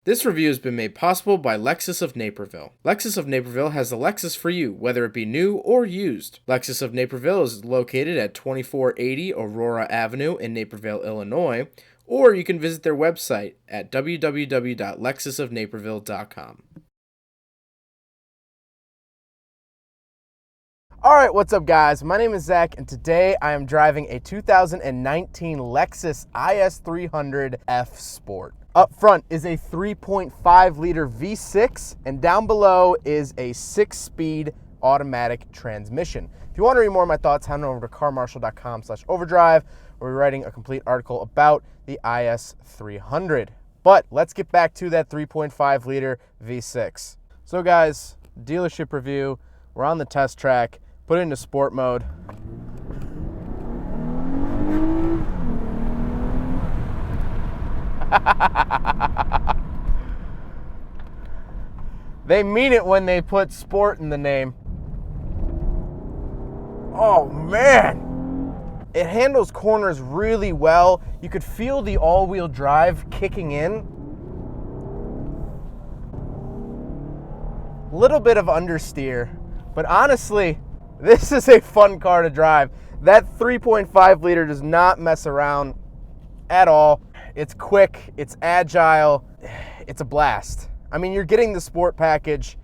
This review has been made possible by Lexus of Naperville. Lexus of Naperville has the Lexus for you, whether it be new or used. Lexus of Naperville is located at 2480 Aurora Avenue in Naperville, Illinois, or you can visit their website at www.lexusofnaperville.com. Alright, what's up guys? My name is Zach and today I am driving a 2019 Lexus is300 F Sport. Up front is a 3.5 liter V6 and down below is a 6-speed automatic transmission. If you want to read more of my thoughts, head on over to carmarshal.com/overdrive where we're writing a complete article about the is300. But let's get back to that 3.5 liter V6. So guys, dealership review, we're on the test track, put it into sport mode. They mean it when they put sport in the name. Oh man, it handles corners really well. You could feel the all-wheel drive kicking in. Little bit of understeer, but honestly, this is a fun car to drive. That 3.5 liter does not mess around at all. It's quick, it's agile, it's a blast. I mean, you're getting the sport package.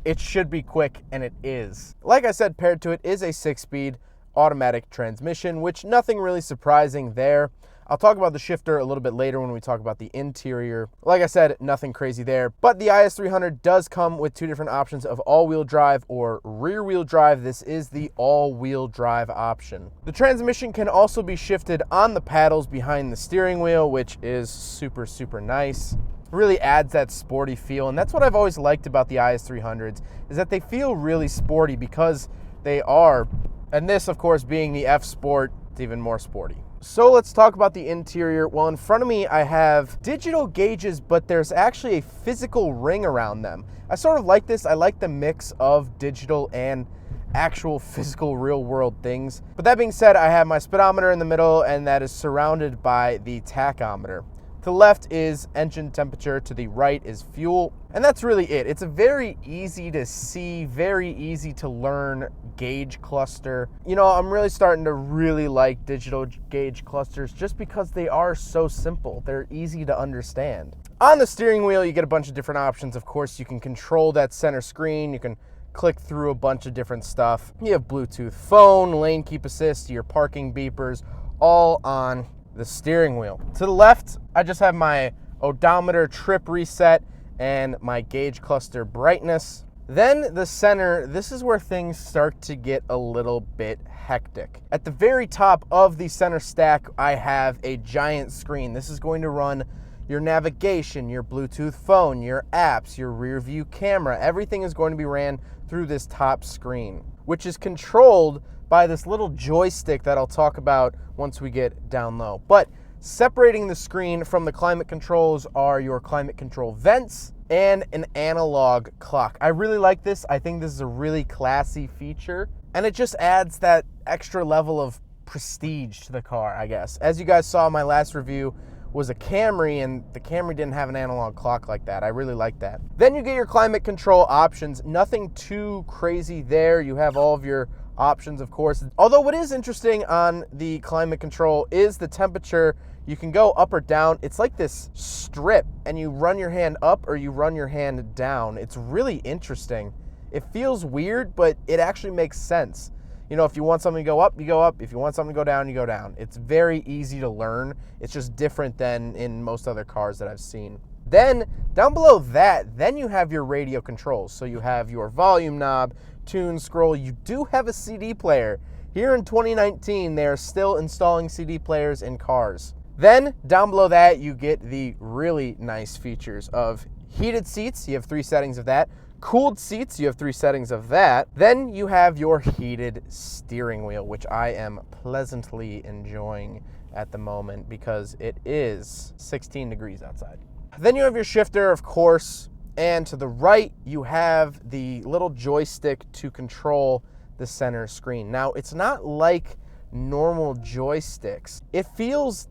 It should be quick, and it is. Like I said, paired to it is a 6-speed automatic transmission, which nothing really surprising there. I'll talk about the shifter a little bit later when we talk about the interior. Like I said, nothing crazy there. But the is300 does come with two different options of all-wheel drive or rear-wheel drive. This is the all-wheel drive option. The transmission can also be shifted on the paddles behind the steering wheel, which is super, super nice. Really adds that sporty feel, and that's what I've always liked about the is300s, is that they feel really sporty because they are. And this, of course, being the F Sport, it's even more sporty. So let's talk about the interior. Well, in front of me, I have digital gauges, but there's actually a physical ring around them. I sort of like this. I like the mix of digital and actual physical real world things. But that being said, I have my speedometer in the middle, and that is surrounded by the tachometer. To the left is engine temperature, to the right is fuel, and that's really it. It's a very easy to see, very easy to learn gauge cluster. You know, I'm really starting to really like digital gauge clusters just because they are so simple. They're easy to understand. On the steering wheel, you get a bunch of different options. Of course, you can control that center screen. You can click through a bunch of different stuff. You have Bluetooth phone, lane keep assist, your parking beepers, all on the steering wheel. To the left, I just have my odometer trip reset and my gauge cluster brightness. Then the center, this is where things start to get a little bit hectic. At the very top of the center stack, I have a giant screen. This is going to run your navigation, your Bluetooth phone, your apps, your rear view camera. Everything is going to be ran through this top screen, which is controlled by this little joystick that I'll talk about once we get down low. But separating the screen from the climate controls are your climate control vents and an analog clock. I really like this. I think this is a really classy feature, and it just adds that extra level of prestige to the car, I guess. As you guys saw, my last review was a Camry, and the Camry didn't have an analog clock like that. I really like that. Then you get your climate control options. Nothing too crazy there. You have all of your options, of course. Although what is interesting on the climate control is the temperature. You can go up or down. It's like this strip, and you run your hand up or you run your hand down. It's really interesting. It feels weird, but it actually makes sense. You know, if you want something to go up, you go up. If you want something to go down, you go down. It's very easy to learn. It's just different than in most other cars that I've seen. Then down below that, then you have your radio controls. So you have your volume knob, tune, scroll. You do have a CD player. Here in 2019, they are still installing CD players in cars. Then down below that, you get the really nice features of heated seats. You have 3 settings of that. Cooled seats, you have 3 settings of that. Then you have your heated steering wheel, which I am pleasantly enjoying at the moment because it is 16 degrees outside. Then you have your shifter, of course, and to the right, you have the little joystick to control the center screen. Now, it's not like normal joysticks. It feels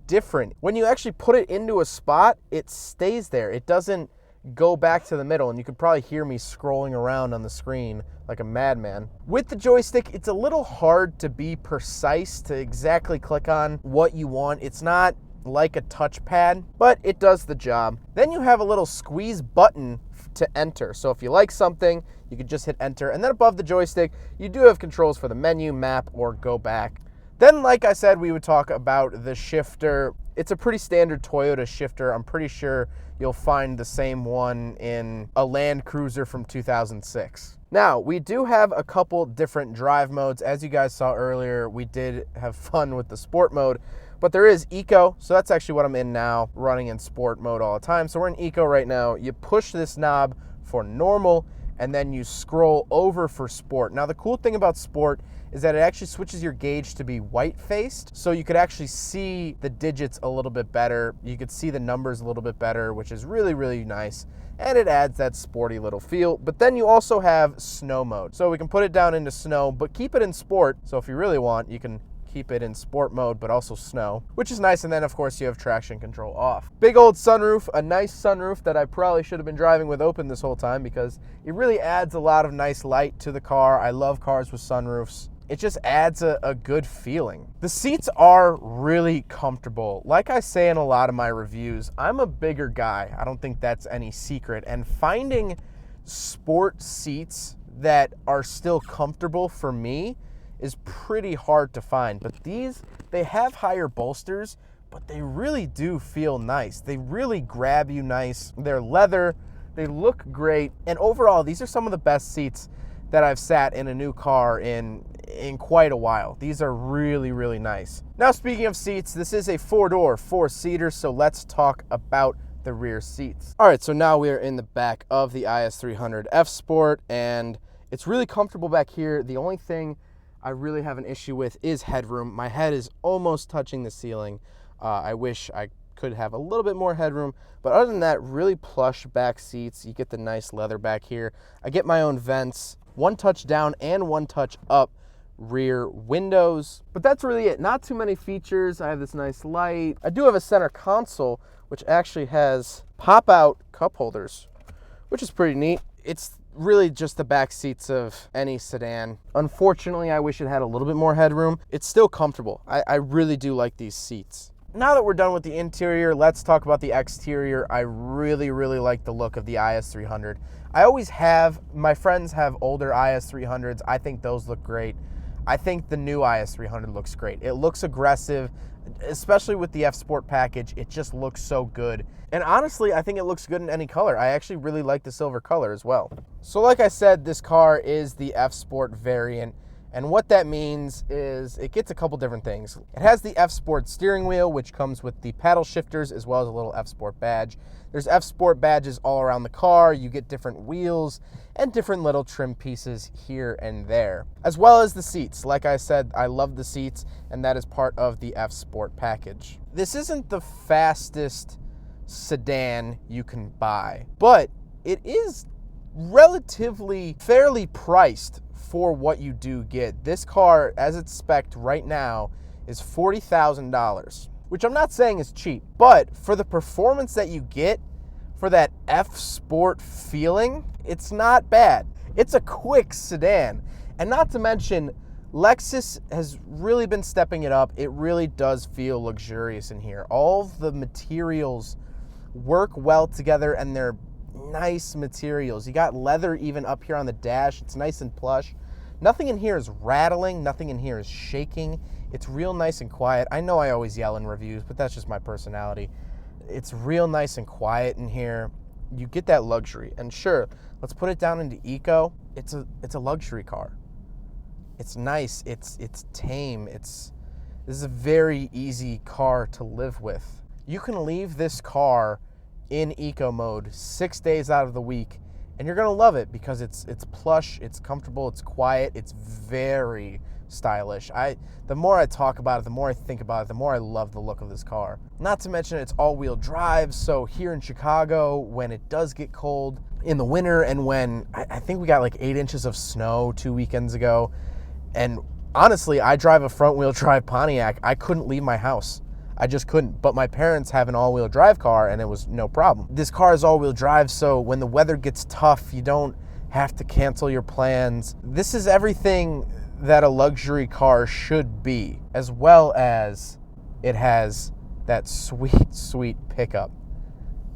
different. When you actually put it into a spot, it stays there. It doesn't go back to the middle, and you can probably hear me scrolling around on the screen like a madman. With the joystick, it's a little hard to be precise, to exactly click on what you want. It's not like a touchpad, but it does the job. Then you have a little squeeze button to enter. So if you like something, you can just hit enter. And then above the joystick, you do have controls for the menu, map, or go back. Then, like I said, we would talk about the shifter. It's a pretty standard Toyota shifter. I'm pretty sure you'll find the same one in a Land Cruiser from 2006. Now, we do have a couple different drive modes. As you guys saw earlier, we did have fun with the sport mode, but there is eco. So that's actually what I'm in now, running in sport mode all the time. So we're in eco right now. You push this knob for normal, and then you scroll over for sport. Now, the cool thing about sport is that it actually switches your gauge to be white-faced, so you could actually see the digits a little bit better. You could see the numbers a little bit better, which is really, really nice, and it adds that sporty little feel. But then you also have snow mode, so we can put it down into snow, but keep it in sport. So if you really want, you can keep it in sport mode, but also snow, which is nice. And then, of course, you have traction control off. Big old sunroof, a nice sunroof that I probably should have been driving with open this whole time, because it really adds a lot of nice light to the car. I love cars with sunroofs. It just adds a good feeling. The seats are really comfortable. Like I say in a lot of my reviews, I'm a bigger guy. I don't think that's any secret. And finding sport seats that are still comfortable for me is pretty hard to find. But these, they have higher bolsters, but they really do feel nice. They really grab you nice. They're leather, they look great. And overall, these are some of the best seats that I've sat in a new car in quite a while. These are really, really nice. Now, speaking of seats, this is a four-door, four-seater, so let's talk about the rear seats. All right, so now we are in the back of the is300 F Sport, and it's really comfortable back here. The only thing I really have an issue with is headroom. My head is almost touching the ceiling. I wish I could have a little bit more headroom, but other than that, really plush back seats. You get the nice leather back here. I get my own vents, one touch down and one touch up rear windows, but that's really it. Not too many features. I have this nice light. I do have a center console, which actually has pop-out cup holders, which is pretty neat. It's really just the back seats of any sedan. Unfortunately, I wish it had a little bit more headroom. It's still comfortable. I really do like these seats. Now that we're done with the interior, let's talk about the exterior. I really, really like the look of the is300. I always have. My friends have older is300s. I think those look great. I think the new is300 looks great. It looks aggressive, especially with the F Sport package. It just looks so good. And honestly, I think it looks good in any color. I actually really like the silver color as well. So like I said, this car is the F Sport variant. And what that means is it gets a couple different things. It has the F Sport steering wheel, which comes with the paddle shifters as well as a little F Sport badge. There's F Sport badges all around the car. You get different wheels and different little trim pieces here and there, as well as the seats. Like I said, I love the seats, and that is part of the F Sport package. This isn't the fastest sedan you can buy, but it is relatively fairly priced for what you do get. This car, as it's spec'd right now, is $40,000, which I'm not saying is cheap, but for the performance that you get, for that F Sport feeling, it's not bad. It's a quick sedan, and not to mention, Lexus has really been stepping it up. It really does feel luxurious in here. All of the materials work well together, and they're nice materials. You got leather even up here on the dash. It's nice and plush. Nothing in here is rattling. Nothing in here is shaking. It's real nice and quiet. I know I always yell in reviews, but that's just my personality. It's real nice and quiet in here. You get that luxury. And sure, let's put it down into eco. It's a luxury car. It's nice. It's tame. This is a very easy car to live with. You can leave this car in eco mode 6 days out of the week, and you're gonna love it because it's plush, it's comfortable, it's quiet, it's very stylish. The more I talk about it, the more I think about it, the more I love the look of this car. Not to mention it's all-wheel drive, so here in Chicago, when it does get cold in the winter, and when I think we got like 8 inches of snow 2 weekends ago, and honestly, I drive a front-wheel drive Pontiac. I couldn't leave my house. I just couldn't. But my parents have an all-wheel drive car and it was no problem. This car is all-wheel drive, so when the weather gets tough, you don't have to cancel your plans. This is everything that a luxury car should be, as well as it has that sweet, sweet pickup.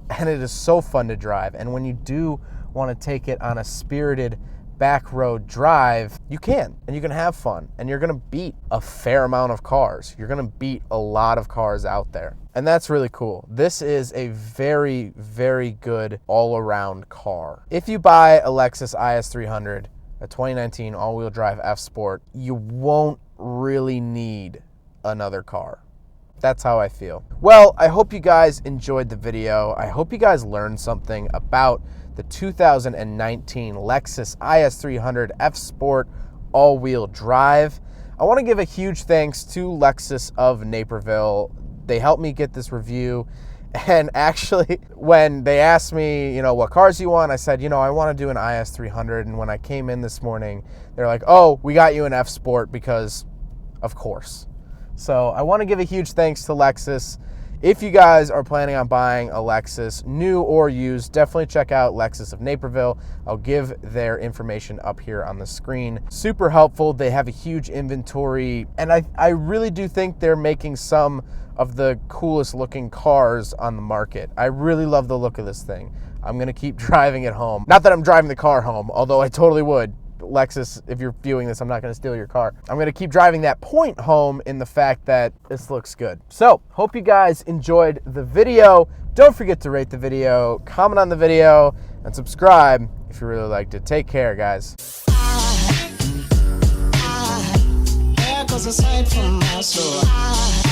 And it is so fun to drive. And when you do want to take it on a spirited back road drive, you can, and you can have fun, and you're going to beat a fair amount of cars. You're going to beat a lot of cars out there. And that's really cool. This is a very, very good all-around car. If you buy a Lexus is300, a 2019 all-wheel drive F Sport, you won't really need another car. That's how I feel. Well, I hope you guys enjoyed the video. I hope you guys learned something about the 2019 Lexus is300 F Sport all-wheel drive. I want to give a huge thanks to Lexus of Naperville. They helped me get this review. And actually, when they asked me, what cars you want, I said, I want to do an is300. And when I came in this morning, they're like, oh, we got you an F Sport because, of course. So I want to give a huge thanks to Lexus. If you guys are planning on buying a Lexus, new or used, definitely check out Lexus of Naperville. I'll give their information up here on the screen. Super helpful. They have a huge inventory, and I really do think they're making some of the coolest looking cars on the market. I really love the look of this thing. I'm going to keep driving it home. Not that I'm driving the car home, although I totally would. Lexus, if you're viewing this, I'm not going to steal your car. I'm going to keep driving that point home in the fact that this looks good. So, hope you guys enjoyed the video. Don't forget to rate the video, comment on the video, and subscribe if you really liked it. Take care, guys. There goes a sight from my soul.